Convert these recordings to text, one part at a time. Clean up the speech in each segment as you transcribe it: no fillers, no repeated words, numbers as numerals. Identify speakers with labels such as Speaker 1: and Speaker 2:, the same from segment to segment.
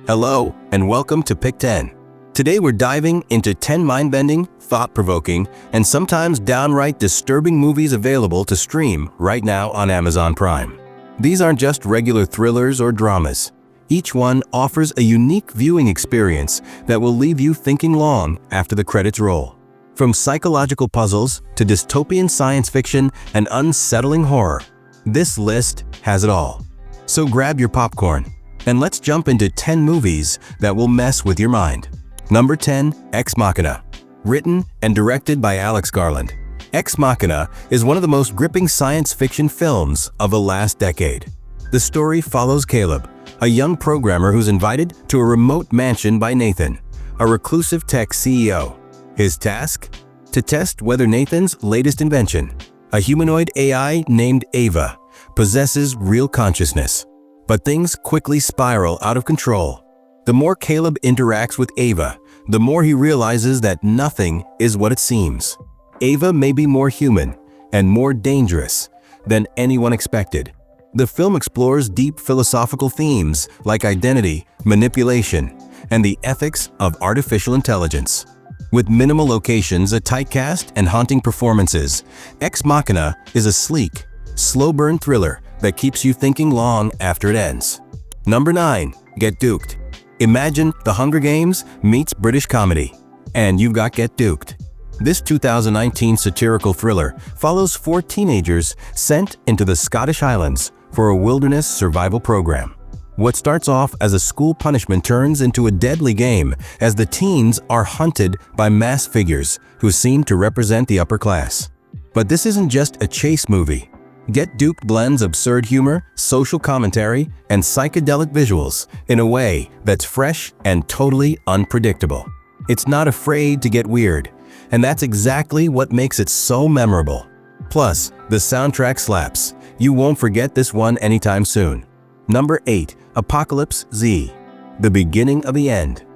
Speaker 1: Hello, and welcome to Pick 10. Today we're diving into 10 mind-bending, thought-provoking, and sometimes downright disturbing movies available to stream right now on Amazon Prime. These aren't just regular thrillers or dramas. Each one offers a unique viewing experience that will leave you thinking long after the credits roll. From psychological puzzles to dystopian science fiction and unsettling horror, this list has it all. So grab your popcorn and let's jump into 10 movies that will mess with your mind. Number 10, Ex Machina. Written and directed by Alex Garland, Ex Machina is one of the most gripping science fiction films of the last decade. The story follows Caleb, a young programmer who's invited to a remote mansion by Nathan, a reclusive tech CEO. His task? To test whether Nathan's latest invention, a humanoid AI named Ava, possesses real consciousness. But things quickly spiral out of control. The more Caleb interacts with Ava, the more he realizes that nothing is what it seems. Ava may be more human and more dangerous than anyone expected. The film explores deep philosophical themes like identity, manipulation, and the ethics of artificial intelligence. With minimal locations, a tight cast, and haunting performances, Ex Machina is a sleek, slow-burn thriller that keeps you thinking long after it ends. Number 9. Get Duked. Imagine The Hunger Games meets British comedy, and you've got Get Duked. This 2019 satirical thriller follows 4 teenagers sent into the Scottish Highlands for a wilderness survival program. What starts off as a school punishment turns into a deadly game as the teens are hunted by masked figures who seem to represent the upper class. But this isn't just a chase movie. Get Duked blends absurd humor, social commentary, and psychedelic visuals in a way that's fresh and totally unpredictable. It's not afraid to get weird, and that's exactly what makes it so memorable. Plus, the soundtrack slaps. You won't forget this one anytime soon. Number 8. Apocalypse Z. The Beginning of the End.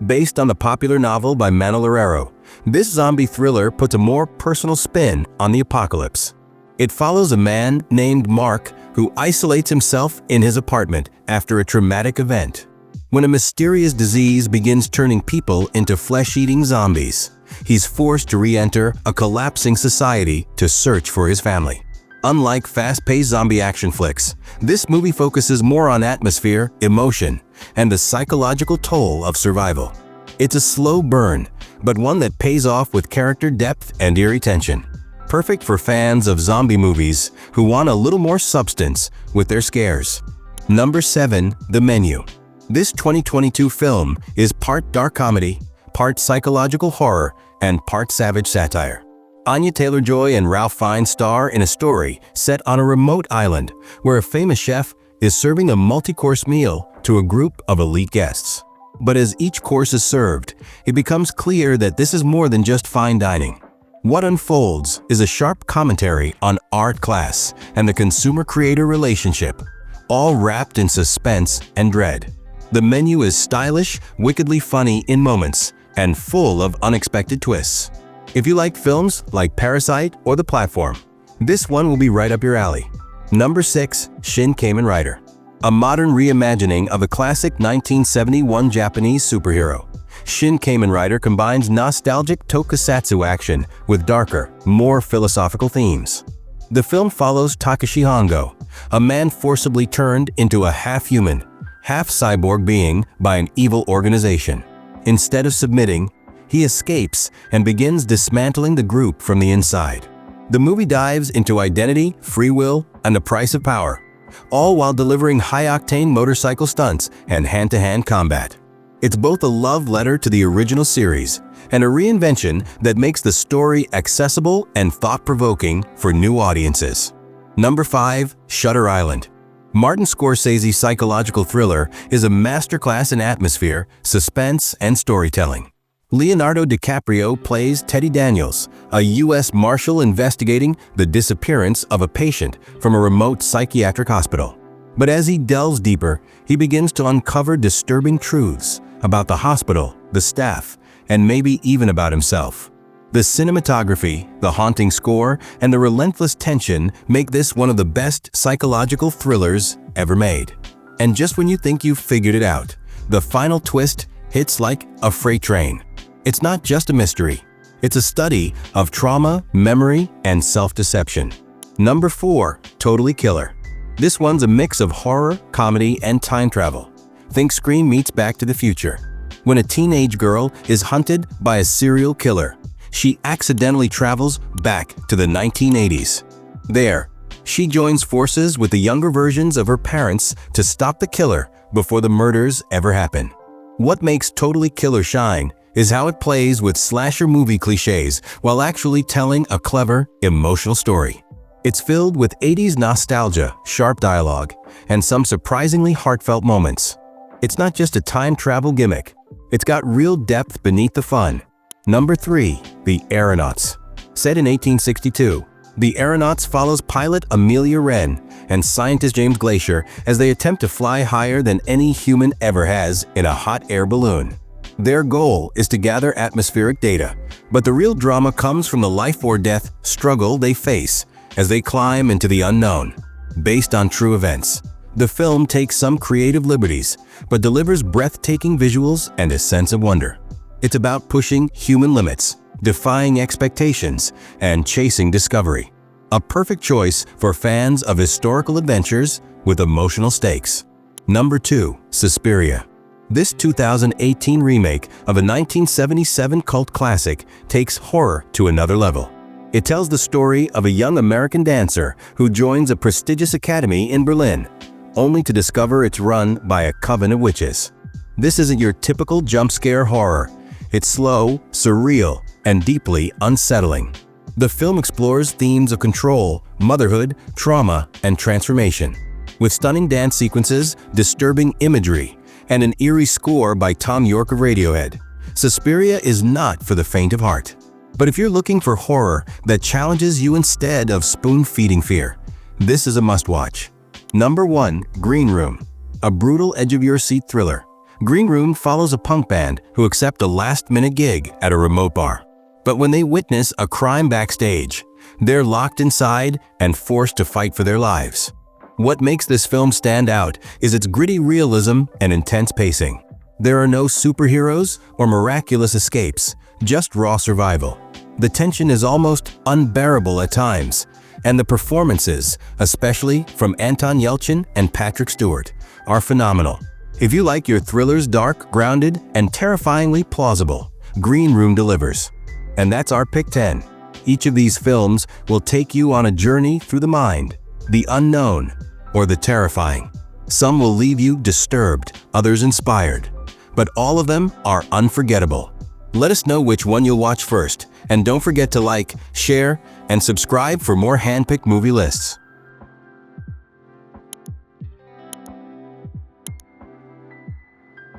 Speaker 1: Based on the popular novel by Manuel Herrero, this zombie thriller puts a more personal spin on the apocalypse. It follows a man named Mark who isolates himself in his apartment after a traumatic event. When a mysterious disease begins turning people into flesh-eating zombies, he's forced to re-enter a collapsing society to search for his family. Unlike fast-paced zombie action flicks, this movie focuses more on atmosphere, emotion, and the psychological toll of survival. It's a slow burn, but one that pays off with character depth and eerie tension. Perfect for fans of zombie movies who want a little more substance with their scares. Number 7. The Menu. This 2022 film is part dark comedy, part psychological horror, and part savage satire. Anya Taylor-Joy and Ralph Fiennes star in a story set on a remote island where a famous chef is serving a multi-course meal to a group of elite guests. But as each course is served, it becomes clear that this is more than just fine dining. What unfolds is a sharp commentary on art class and the consumer-creator relationship, all wrapped in suspense and dread. The Menu is stylish, wickedly funny in moments, and full of unexpected twists. If you like films like Parasite or The Platform, this one will be right up your alley. Number 6. Shin Kamen Rider. A modern reimagining of a classic 1971 Japanese superhero. Shin Kamen Rider combines nostalgic tokusatsu action with darker, more philosophical themes. The film follows Takashi Hongo, a man forcibly turned into a half-human, half-cyborg being by an evil organization. Instead of submitting, he escapes and begins dismantling the group from the inside. The movie dives into identity, free will, and the price of power, all while delivering high-octane motorcycle stunts and hand-to-hand combat. It's both a love letter to the original series and a reinvention that makes the story accessible and thought-provoking for new audiences. Number 5. Shutter Island. Martin Scorsese's psychological thriller is a masterclass in atmosphere, suspense, and storytelling. Leonardo DiCaprio plays Teddy Daniels, a U.S. Marshal investigating the disappearance of a patient from a remote psychiatric hospital. But as he delves deeper, he begins to uncover disturbing truths about the hospital, the staff, and maybe even about himself. The cinematography, the haunting score, and the relentless tension make this one of the best psychological thrillers ever made. And just when you think you've figured it out, the final twist hits like a freight train. It's not just a mystery. It's a study of trauma, memory, and self-deception. Number 4. Totally Killer. This one's a mix of horror, comedy, and time travel. Think Scream meets Back to the Future. When a teenage girl is hunted by a serial killer, she accidentally travels back to the 1980s. There, she joins forces with the younger versions of her parents to stop the killer before the murders ever happen. What makes Totally Killer shine is how it plays with slasher movie cliches while actually telling a clever, emotional story. It's filled with 80s nostalgia, sharp dialogue, and some surprisingly heartfelt moments. It's not just a time travel gimmick. It's got real depth beneath the fun. Number 3. The Aeronauts. Set in 1862, The Aeronauts follows pilot Amelia Wren and scientist James Glacier as they attempt to fly higher than any human ever has in a hot air balloon. Their goal is to gather atmospheric data, but the real drama comes from the life-or-death struggle they face as they climb into the unknown. Based on true events, the film takes some creative liberties, but delivers breathtaking visuals and a sense of wonder. It's about pushing human limits, defying expectations, and chasing discovery. A perfect choice for fans of historical adventures with emotional stakes. Number 2. Suspiria. This 2018 remake of a 1977 cult classic takes horror to another level. It tells the story of a young American dancer who joins a prestigious academy in Berlin, only to discover it's run by a coven of witches. This isn't your typical jump scare horror. It's slow, surreal, and deeply unsettling. The film explores themes of control, motherhood, trauma, and transformation. With stunning dance sequences, disturbing imagery, and an eerie score by Thom Yorke of Radiohead, Suspiria is not for the faint of heart. But if you're looking for horror that challenges you instead of spoon-feeding fear, this is a must-watch. Number 1. Green Room. A brutal edge-of-your-seat thriller. Green Room follows a punk band who accept a last-minute gig at a remote bar. But when they witness a crime backstage, they're locked inside and forced to fight for their lives. What makes this film stand out is its gritty realism and intense pacing. There are no superheroes or miraculous escapes, just raw survival. The tension is almost unbearable at times, and the performances, especially from Anton Yelchin and Patrick Stewart, are phenomenal. If you like your thrillers dark, grounded, and terrifyingly plausible, Green Room delivers. And that's our Pick 10. Each of these films will take you on a journey through the mind, the unknown, or the terrifying. Some will leave you disturbed, others inspired, but all of them are unforgettable. Let us know which one you'll watch first, and don't forget to like, share, and subscribe for more handpicked movie lists.